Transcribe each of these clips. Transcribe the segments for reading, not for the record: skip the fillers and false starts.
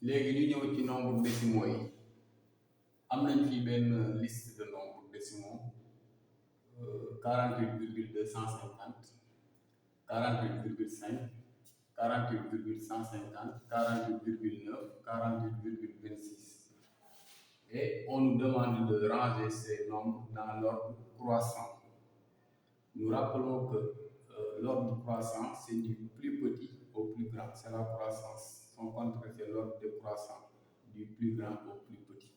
léegi ñu ñëw ci nombre décimaux yi am nañ fii benn liste de nombres décimaux 48,250 48,5 48,150 48,9 48,26 et on nous demande de ranger ces nombres dans l'ordre croissant. Nous rappelons que l'ordre croissant, c'est du plus petit au plus grand, c'est la croissance. Son contraire, c'est l'ordre décroissant, du plus grand au plus petit.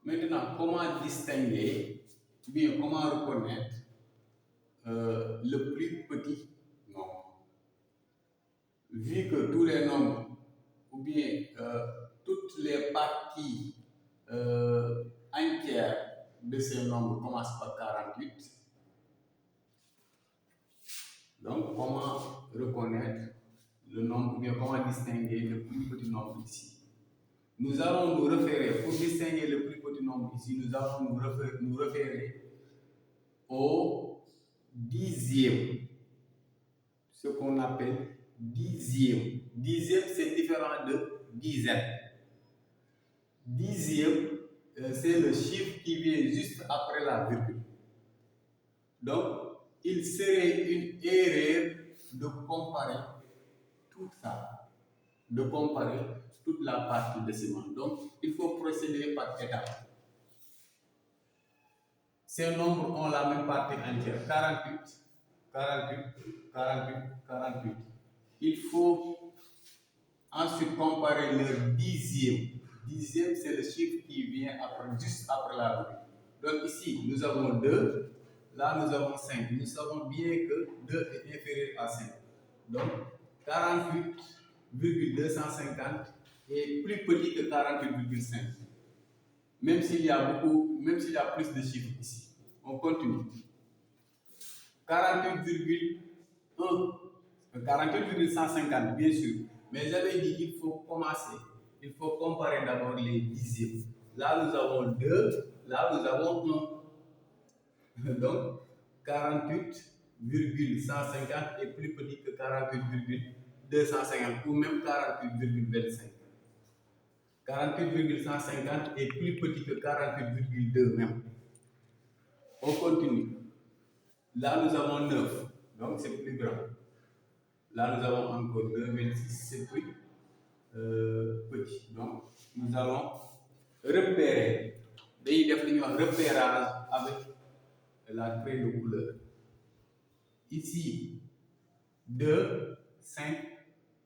Maintenant, comment distinguer, ou bien comment reconnaître le plus petit nombre? Vu que tous les nombres, ou bien toutes les parties entières de ces nombres commencent par 48, donc comment reconnaître le nombre, ou bien comment distinguer le plus petit nombre ici? Nous allons nous référer, pour distinguer le plus petit nombre ici, nous allons nous référer au dixième, ce qu'on appelle dixième. Dixième, c'est différent de dizaine. Dixième, c'est le chiffre qui vient juste après la virgule. Donc, il serait une erreur de comparer tout ça, de comparer toute la partie décimale. Donc, il faut procéder par étapes. Ces nombres ont la même partie entière, 48, 48, 48, 48. Il faut ensuite comparer leur dixième. Dixième, c'est le chiffre qui vient après, juste après la virgule. Donc ici, nous avons 2, là nous avons 5. Nous savons bien que 2 est inférieur à 5. Donc 48,250 est plus petit que 48,5. Même s'il y a plus de chiffres ici. On continue. 48,150, bien sûr. Mais j'avais dit qu'il faut commencer. Il faut comparer d'abord les dixièmes. Là, nous avons 2, là, nous avons 1. Donc, 48,150 est plus petit que 48,250 ou même 48,25. 48,150 est plus petit que 48,2 même. On continue. Là, nous avons 9, donc c'est plus grand. Là, nous avons encore 2, 26, c'est plus petit. Donc, nous allons repérer. D'ailleurs, définir un repérage avec la craie de couleur. Ici, 2, 5,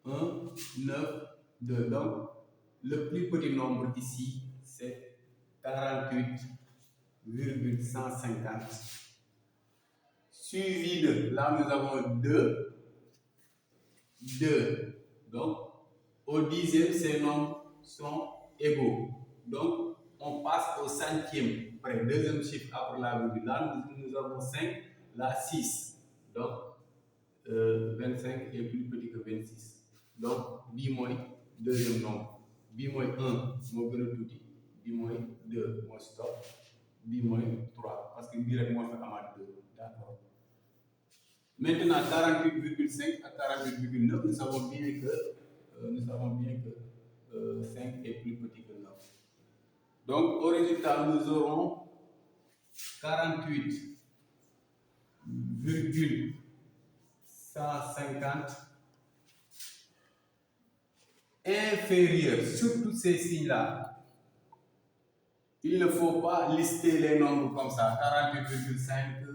1, 9, 2. Donc, le plus petit nombre ici, c'est 48,150. Suivi de, là nous avons 2, 2. Donc, au dixième, ces nombres sont égaux. Donc, on passe au centième, après deuxième chiffre après la virgule. Là, nous avons 5, là 6. Donc, 25 est plus petit que 26. Donc, bi deuxième nombre. Bi-1, mon gën a tuuti. Bi-2, mon stop. Bi-3, parce que bi rek moo fa amaat 2. D'accord. Maintenant, 48,5 à 48,9, nous savons bien que 5 est plus petit que 9. Donc, au résultat, nous aurons 48,150 inférieur. Surtout ces signes-là. Il ne faut pas lister les nombres comme ça, 48,5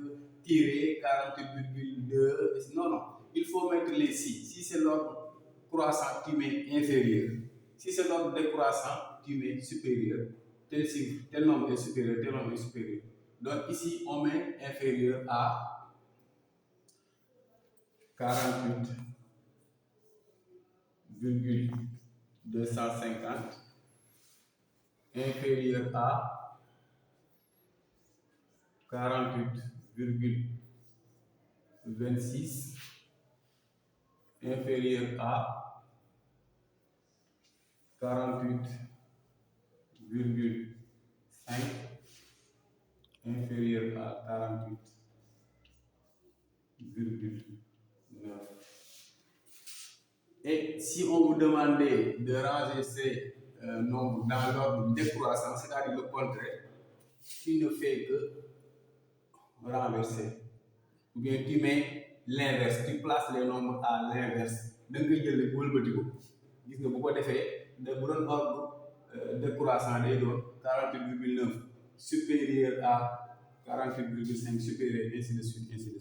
tiré 48,2. Non, non. Il faut mettre les si. Si c'est l'ordre croissant, tu mets inférieur. Si c'est l'ordre décroissant, tu mets supérieur. Tel nombre est supérieur, tel nombre est supérieur. Donc ici, on met inférieur à 48,250. Inférieur à 48,26, inférieur à 48,5, inférieur à 48,9. Et si on vous demandait de ranger ces nombres dans l'ordre décroissant, c'est-à-dire le contraire, tu ne fais que renverser. Ou bien tu mets l'inverse, tu places les nombres à l'inverse. Da nga koy jël rek wëlbati ko gis nga bu ko defee bu doon ordre décroissant day doon 48,9 supérieur à 48,5 supérieur ainsi de suite ainsi de suite.